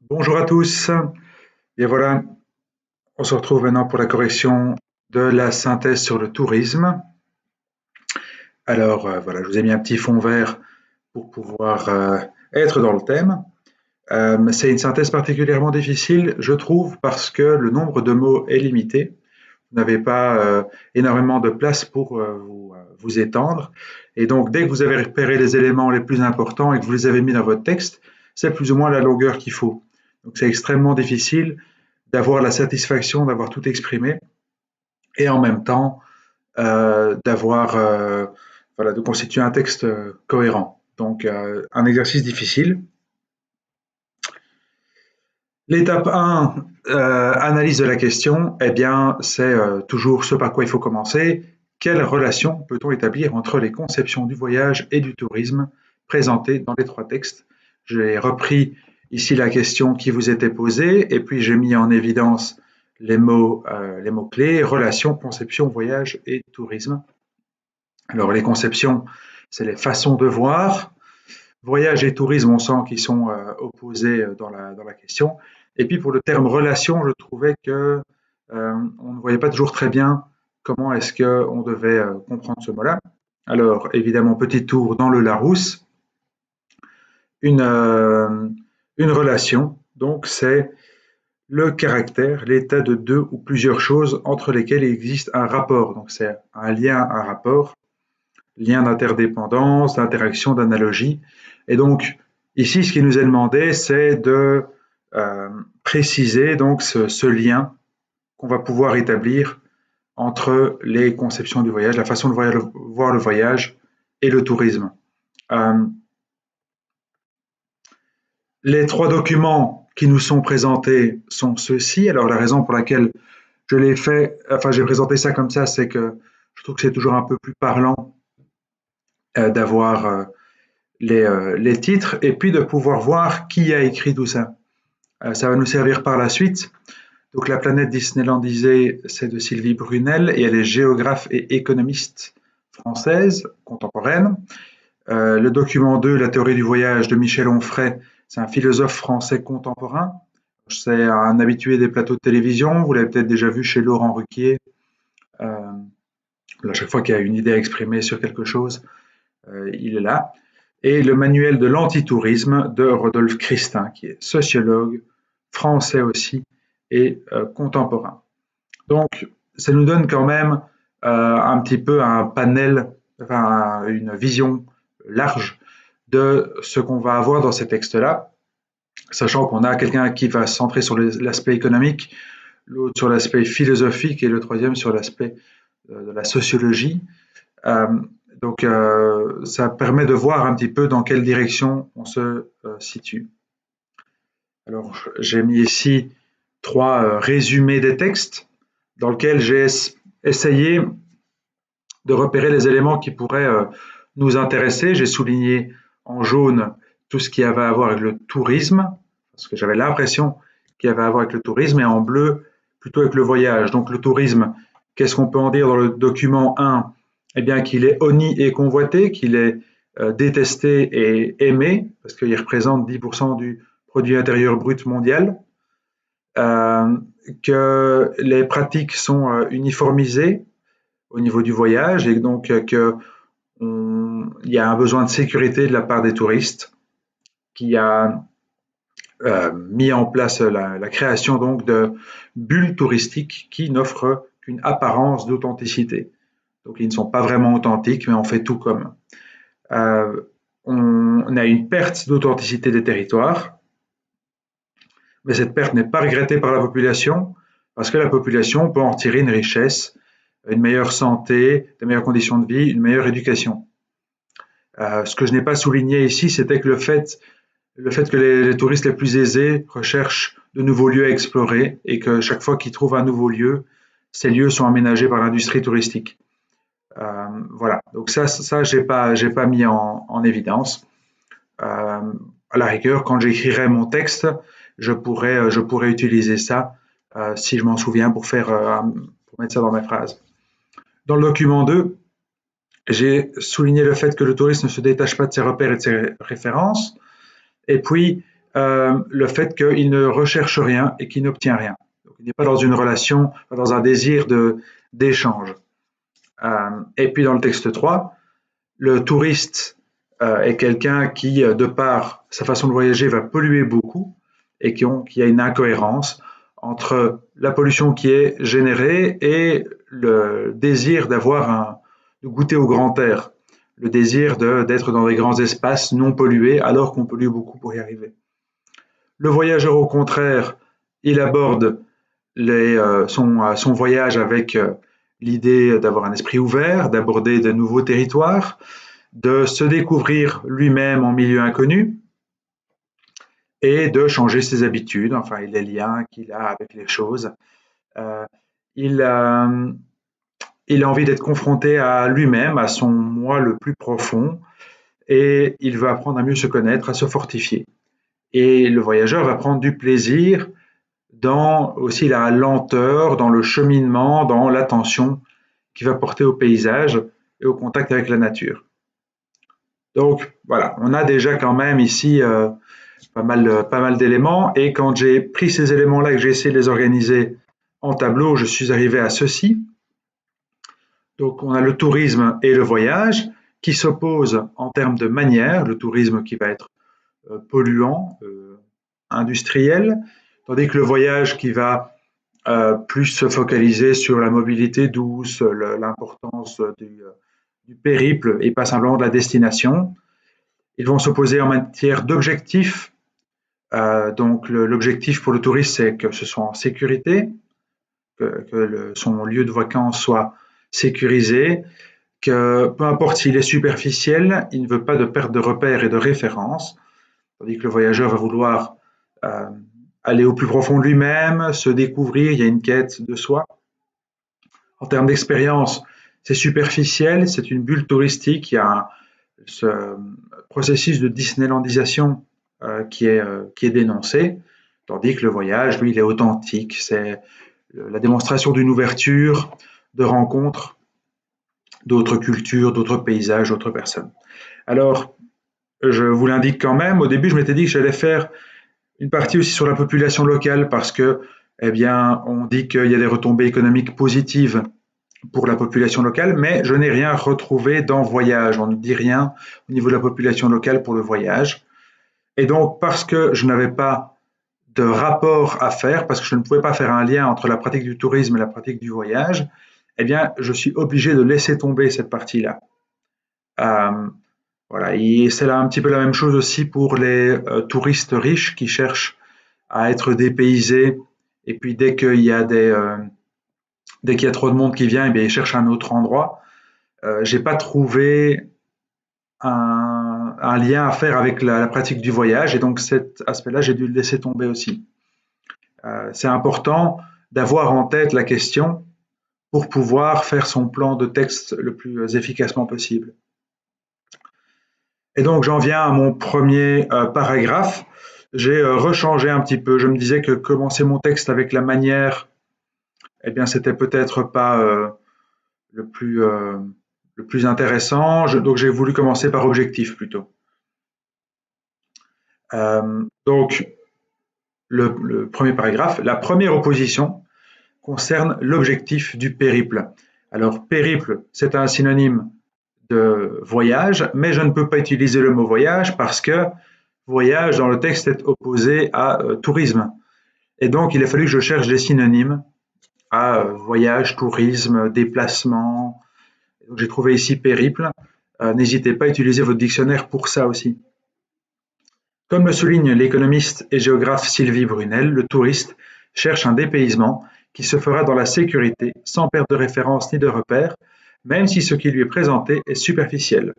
Bonjour à tous. Et voilà, on se retrouve maintenant pour la correction de la synthèse sur le tourisme. Alors voilà, je vous ai mis un petit fond vert pour pouvoir être dans le thème. C'est une synthèse particulièrement difficile, je trouve, parce que le nombre de mots est limité. Vous n'avez pas énormément de place pour vous étendre. Et donc, dès que vous avez repéré les éléments les plus importants et que vous les avez mis dans votre texte, c'est plus ou moins la longueur qu'il faut. Donc, c'est extrêmement difficile d'avoir la satisfaction d'avoir tout exprimé et en même temps d'avoir voilà, de constituer un texte cohérent. Donc un exercice difficile. L'étape 1, analyse de la question, eh bien c'est toujours ce par quoi il faut commencer. Quelle relation peut-on établir entre les conceptions du voyage et du tourisme présentées dans les trois textes? J'ai repris ici la question qui vous était posée et puis j'ai mis en évidence les mots-clés, relation, conception, voyage et tourisme. Alors les conceptions, c'est les façons de voir. Voyage et tourisme, on sent qu'ils sont opposés dans la question. Et puis pour le terme relation, je trouvais que on ne voyait pas toujours très bien comment est-ce qu'on devait comprendre ce mot-là. Alors évidemment, petit tour dans le Larousse. Une, euh, une relation, donc c'est le caractère, l'état de deux ou plusieurs choses entre lesquelles il existe un rapport. Donc c'est un lien, un rapport, lien d'interdépendance, d'interaction, d'analogie. Et donc, ici, ce qui nous est demandé, c'est de préciser donc ce lien qu'on va pouvoir établir entre les conceptions du voyage, la façon de voir le voyage et le tourisme. Euh, les trois documents qui nous sont présentés sont ceux-ci. Alors, la raison pour laquelle je l'ai fait, enfin, j'ai présenté ça comme ça, c'est que je trouve que c'est toujours un peu plus parlant d'avoir les titres et puis de pouvoir voir qui a écrit tout ça. Ça va nous servir par la suite. Donc la planète disneylandisée, c'est de Sylvie Brunel et elle est géographe et économiste française contemporaine. Le document 2, la théorie du voyage de Michel Onfray, c'est un philosophe français contemporain. C'est un habitué des plateaux de télévision. Vous l'avez peut-être déjà vu chez Laurent Ruquier. Euh, à chaque fois qu'il y a une idée à exprimer sur quelque chose, il est là. Et le manuel de l'antitourisme de Rodolphe Christin, qui est sociologue, français aussi, et contemporain. Donc, ça nous donne quand même un petit peu un panel, enfin une vision large de ce qu'on va avoir dans ces textes-là, sachant qu'on a quelqu'un qui va se centrer sur l'aspect économique, l'autre sur l'aspect philosophique et le troisième sur l'aspect de la sociologie. Euh, donc, ça permet de voir un petit peu dans quelle direction on se situe. Alors, j'ai mis ici trois résumés des textes dans lesquels j'ai essayé de repérer les éléments qui pourraient nous intéresser. J'ai souligné en jaune tout ce qui avait à voir avec le tourisme, parce que j'avais l'impression qu'il y avait à voir avec le tourisme, et en bleu, plutôt avec le voyage. Donc, le tourisme, qu'est-ce qu'on peut en dire dans le document 1? Eh bien, qu'il est honni et convoité, qu'il est détesté et aimé, parce qu'il représente 10% du produit intérieur brut mondial, euh, que les pratiques sont uniformisées au niveau du voyage et donc il y a un besoin de sécurité de la part des touristes qui a mis en place la création donc de bulles touristiques qui n'offrent qu'une apparence d'authenticité. Donc ils ne sont pas vraiment authentiques, mais on fait tout comme. Euh, on a une perte d'authenticité des territoires, mais cette perte n'est pas regrettée par la population, parce que la population peut en tirer une richesse, une meilleure santé, de meilleures conditions de vie, une meilleure éducation. Ce que je n'ai pas souligné ici, c'était que le fait que les touristes les plus aisés recherchent de nouveaux lieux à explorer et que chaque fois qu'ils trouvent un nouveau lieu, ces lieux sont aménagés par l'industrie touristique. Voilà, donc ça j'ai pas mis en évidence. Euh, à la rigueur, quand j'écrirai mon texte, je pourrais utiliser ça si je m'en souviens pour mettre ça dans mes phrases. Dans le document 2, j'ai souligné le fait que le touriste ne se détache pas de ses repères et de ses références. Et puis, le fait qu'il ne recherche rien et qu'il n'obtient rien. Donc, il n'est pas dans une relation, dans un désir d'échange. Et puis dans le texte 3, le touriste est quelqu'un qui, de par sa façon de voyager, va polluer beaucoup et qu'il y a une incohérence entre la pollution qui est générée et le désir de goûter au grand air, le désir d'être dans des grands espaces non pollués alors qu'on pollue beaucoup pour y arriver. Le voyageur, au contraire, il aborde son voyage avec l'idée d'avoir un esprit ouvert, d'aborder de nouveaux territoires, de se découvrir lui-même en milieu inconnu et de changer ses habitudes, enfin, les liens qu'il a avec les choses. Euh, il, a, il a envie d'être confronté à lui-même, à son moi le plus profond, et il veut apprendre à mieux se connaître, à se fortifier. Et le voyageur va prendre du plaisir dans aussi la lenteur, dans le cheminement, dans l'attention qu'il va porter au paysage et au contact avec la nature. Donc voilà, on a déjà quand même ici pas mal d'éléments. Et quand j'ai pris ces éléments-là et que j'ai essayé de les organiser en tableau, je suis arrivé à ceci. Donc on a le tourisme et le voyage qui s'opposent en termes de manière. Le tourisme qui va être polluant, industriel, tandis que le voyage qui va plus se focaliser sur la mobilité douce, l'importance du périple et pas simplement de la destination. Ils vont s'opposer en matière d'objectifs. Donc l'objectif pour le touriste, c'est que ce soit en sécurité, que son lieu de vacances soit sécurisé, que peu importe s'il est superficiel, il ne veut pas de perte de repères et de références, tandis que le voyageur va vouloir euh, aller au plus profond de lui-même, se découvrir, il y a une quête de soi. En termes d'expérience, c'est superficiel, c'est une bulle touristique, il y a ce processus de Disneylandisation qui est dénoncé, tandis que le voyage, lui, il est authentique, c'est la démonstration d'une ouverture, de rencontres d'autres cultures, d'autres paysages, d'autres personnes. Alors, je vous l'indique quand même, au début, je m'étais dit que j'allais faire une partie aussi sur la population locale parce que, eh bien, on dit qu'il y a des retombées économiques positives pour la population locale, mais je n'ai rien retrouvé dans voyage. On ne dit rien au niveau de la population locale pour le voyage. Et donc, parce que je n'avais pas de rapport à faire, parce que je ne pouvais pas faire un lien entre la pratique du tourisme et la pratique du voyage, eh bien, je suis obligé de laisser tomber cette partie-là. Euh, voilà, et c'est là un petit peu la même chose aussi pour les touristes riches qui cherchent à être dépaysés, et puis dès qu'il y a trop de monde qui vient, eh bien, ils cherchent un autre endroit. J'ai pas trouvé un lien à faire avec la pratique du voyage, et donc cet aspect-là, j'ai dû le laisser tomber aussi. C'est important d'avoir en tête la question pour pouvoir faire son plan de texte le plus efficacement possible. Et donc j'en viens à mon premier paragraphe. J'ai rechangé un petit peu. Je me disais que commencer mon texte avec la manière, eh bien, c'était peut-être pas le plus le plus intéressant. Donc j'ai voulu commencer par objectif plutôt. Donc le premier paragraphe, la première opposition concerne l'objectif du périple. Alors périple, c'est un synonyme de voyage, mais je ne peux pas utiliser le mot voyage parce que voyage dans le texte est opposé à tourisme. Et donc il a fallu que je cherche des synonymes à voyage, tourisme, déplacement. Donc j'ai trouvé ici périple. N'hésitez pas à utiliser votre dictionnaire pour ça aussi. Comme le souligne l'économiste et géographe Sylvie Brunel, le touriste cherche un dépaysement qui se fera dans la sécurité, sans perte de référence ni de repères, même si ce qui lui est présenté est superficiel.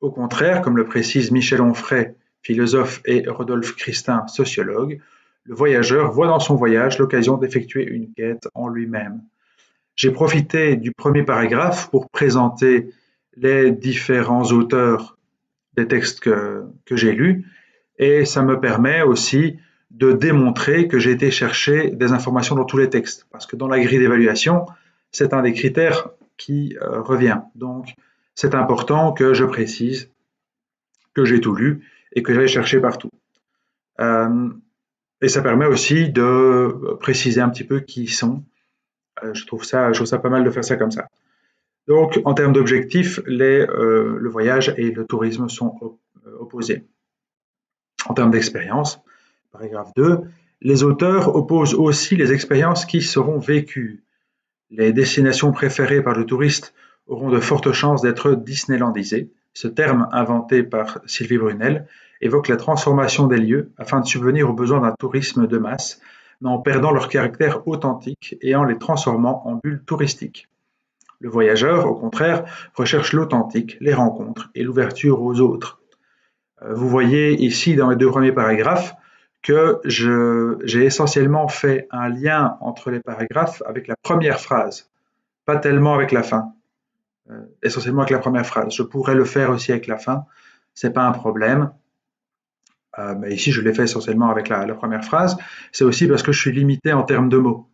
Au contraire, comme le précise Michel Onfray, philosophe, et Rodolphe Christin, sociologue, le voyageur voit dans son voyage l'occasion d'effectuer une quête en lui-même. J'ai profité du premier paragraphe pour présenter les différents auteurs des textes que j'ai lus, et ça me permet aussi de démontrer que j'ai été chercher des informations dans tous les textes, parce que dans la grille d'évaluation, c'est un des critères qui revient. Donc, c'est important que je précise que j'ai tout lu et que j'aille chercher partout. Et ça permet aussi de préciser un petit peu qui ils sont. Je trouve ça pas mal de faire ça comme ça. Donc, en termes d'objectifs, le voyage et le tourisme sont opposés. En termes d'expérience, paragraphe 2, les auteurs opposent aussi les expériences qui seront vécues. Les destinations préférées par le touriste auront de fortes chances d'être disneylandisées. Ce terme, inventé par Sylvie Brunel, évoque la transformation des lieux afin de subvenir aux besoins d'un tourisme de masse, mais en perdant leur caractère authentique et en les transformant en bulles touristiques. Le voyageur, au contraire, recherche l'authentique, les rencontres et l'ouverture aux autres. Vous voyez ici dans mes 2 premiers paragraphes que j'ai essentiellement fait un lien entre les paragraphes avec la première phrase, pas tellement avec la fin, essentiellement avec la première phrase. Je pourrais le faire aussi avec la fin, c'est pas un problème. Mais ici, je l'ai fait essentiellement avec la première phrase. C'est aussi parce que je suis limité en termes de mots.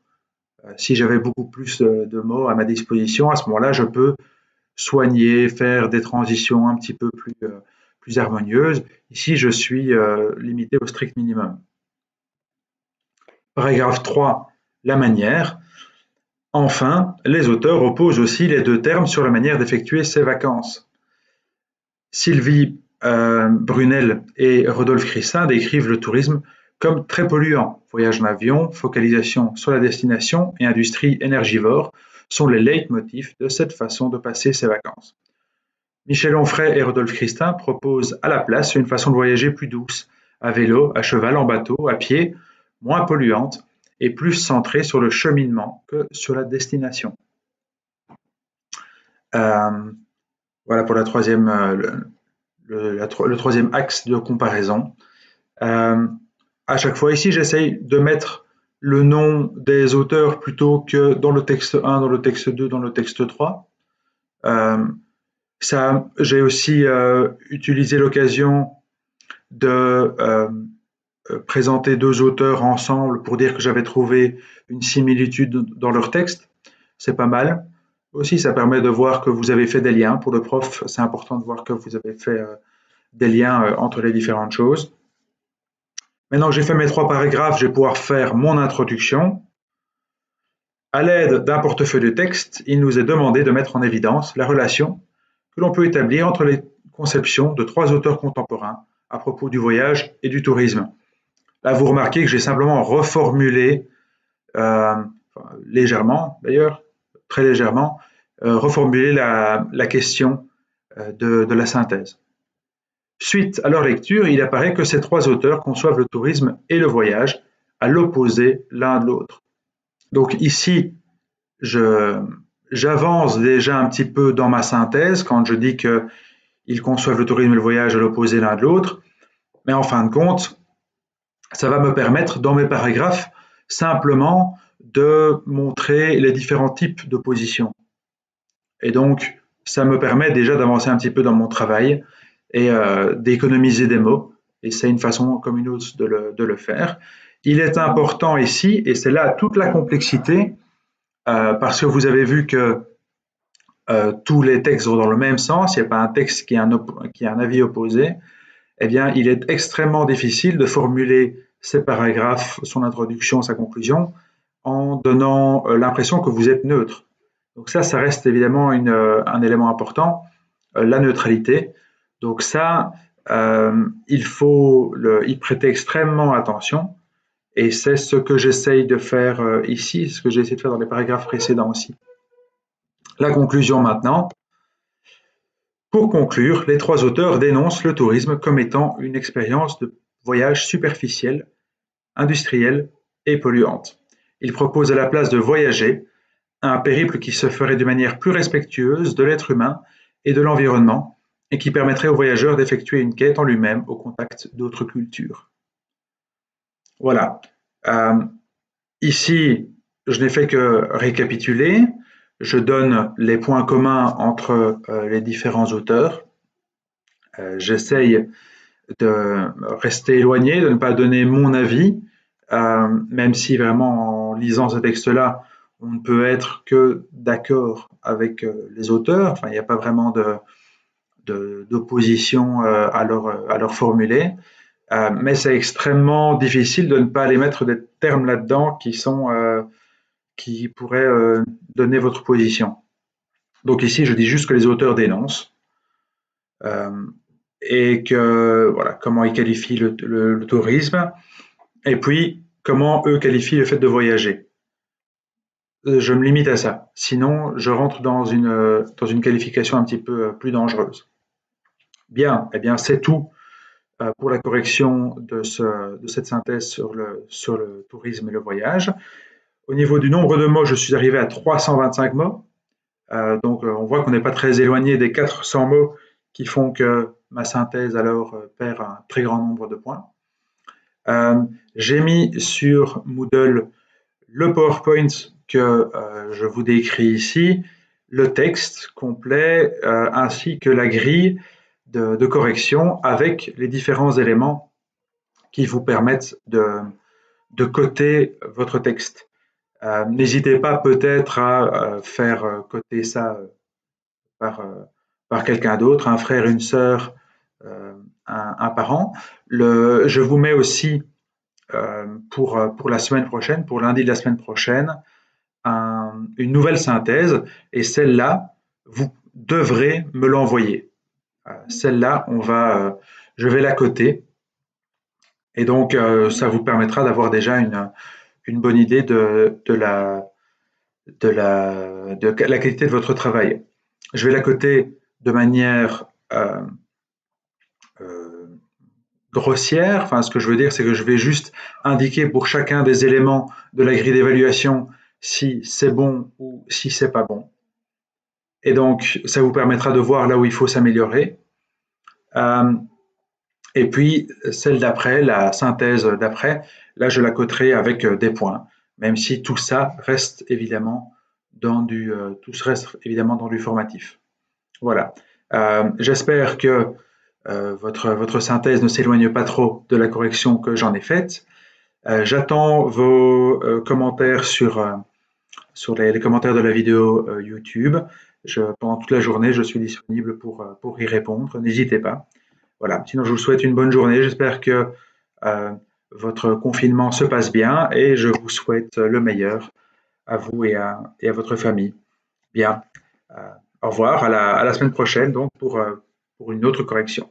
Si j'avais beaucoup plus de mots à ma disposition, à ce moment-là, je peux soigner, faire des transitions un petit peu plus harmonieuses. Ici, je suis limité au strict minimum. Paragraphe 3, la manière. Enfin, les auteurs opposent aussi les 2 termes sur la manière d'effectuer ces vacances. Sylvie Brunel et Rodolphe Christin décrivent le tourisme comme très polluant. Voyage en avion, focalisation sur la destination et industrie énergivore sont les leitmotifs de cette façon de passer ses vacances. Michel Onfray et Rodolphe Christin proposent à la place une façon de voyager plus douce, à vélo, à cheval, en bateau, à pied, moins polluante et plus centrée sur le cheminement que sur la destination. Voilà pour la troisième, le troisième axe de comparaison. À chaque fois ici, j'essaye de mettre le nom des auteurs plutôt que dans le texte 1, dans le texte 2, dans le texte 3. J'ai aussi utilisé l'occasion de présenter 2 auteurs ensemble pour dire que j'avais trouvé une similitude dans leur texte. C'est pas mal. Aussi, ça permet de voir que vous avez fait des liens. Pour le prof, c'est important de voir que vous avez fait des liens entre les différentes choses. Maintenant que j'ai fait mes 3 paragraphes, je vais pouvoir faire mon introduction. À l'aide d'un portefeuille de texte, il nous est demandé de mettre en évidence la relation que l'on peut établir entre les conceptions de 3 auteurs contemporains à propos du voyage et du tourisme. Là, vous remarquez que j'ai simplement reformulé, légèrement d'ailleurs, très légèrement, reformulé la question de la synthèse. Suite à leur lecture, il apparaît que ces 3 auteurs conçoivent le tourisme et le voyage à l'opposé l'un de l'autre. Donc ici, j'avance déjà un petit peu dans ma synthèse quand je dis qu'ils conçoivent le tourisme et le voyage à l'opposé l'un de l'autre, mais en fin de compte, ça va me permettre dans mes paragraphes simplement de montrer les différents types d'opposition. Et donc, ça me permet déjà d'avancer un petit peu dans mon travail et d'économiser des mots. Et c'est une façon comme une autre de le faire. Il est important ici, et c'est là toute la complexité, parce que vous avez vu que tous les textes vont dans le même sens, il n'y a pas un texte qui a un avis opposé, eh bien, il est extrêmement difficile de formuler ses paragraphes, son introduction, sa conclusion, en donnant l'impression que vous êtes neutre. Donc ça reste évidemment un élément important, la neutralité. Donc ça, il faut y prêter extrêmement attention. Et c'est ce que j'essaye de faire ici, ce que j'ai essayé de faire dans les paragraphes précédents aussi. La conclusion maintenant. Pour conclure, les 3 auteurs dénoncent le tourisme comme étant une expérience de voyage superficielle, industrielle et polluante. Ils proposent à la place de voyager, un périple qui se ferait de manière plus respectueuse de l'être humain et de l'environnement et qui permettrait au voyageur d'effectuer une quête en lui-même au contact d'autres cultures. Voilà. Ici, je n'ai fait que récapituler. Je donne les points communs entre les différents auteurs. J'essaye de rester éloigné, de ne pas donner mon avis, même si vraiment en lisant ce texte-là, on ne peut être que d'accord avec les auteurs. Enfin, il n'y a pas vraiment d'opposition à leur formuler. Mais c'est extrêmement difficile de ne pas aller mettre des termes là-dedans qui pourraient donner votre position. Donc ici, je dis juste que les auteurs dénoncent et que voilà comment ils qualifient le tourisme et puis comment eux qualifient le fait de voyager. Je me limite à ça. Sinon, je rentre dans une qualification un petit peu plus dangereuse. Bien, eh bien, c'est tout pour la correction de cette synthèse sur le tourisme et le voyage. Au niveau du nombre de mots, je suis arrivé à 325 mots. Donc, on voit qu'on n'est pas très éloigné des 400 mots qui font que ma synthèse alors perd un très grand nombre de points. J'ai mis sur Moodle le PowerPoint que je vous décris ici, le texte complet, ainsi que la grille de correction avec les différents éléments qui vous permettent de coter votre texte. N'hésitez pas peut-être à faire coter ça par, par quelqu'un d'autre, un frère, une sœur, un parent. Je vous mets aussi pour la semaine prochaine, pour lundi de la semaine prochaine, une nouvelle synthèse et celle-là, vous devrez me l'envoyer. Celle-là, je vais la coter et donc ça vous permettra d'avoir déjà une bonne idée de la qualité de votre travail. Je vais la coter de manière euh, grossière. Enfin, ce que je veux dire, c'est que je vais juste indiquer pour chacun des éléments de la grille d'évaluation si c'est bon ou si c'est pas bon. Et donc, ça vous permettra de voir là où il faut s'améliorer. Euh, et puis, celle d'après, la synthèse d'après, là, je la coterai avec des points, même si tout ça reste évidemment tout reste évidemment dans du formatif. Voilà. J'espère que votre synthèse ne s'éloigne pas trop de la correction que j'en ai faite. J'attends vos commentaires sur les commentaires de la vidéo YouTube. Pendant toute la journée, je suis disponible pour y répondre. N'hésitez pas. Voilà. Sinon, je vous souhaite une bonne journée. J'espère que euh, votre confinement se passe bien et je vous souhaite le meilleur à vous et à votre famille. Bien. Euh, Au revoir. À la semaine prochaine donc pour une autre correction.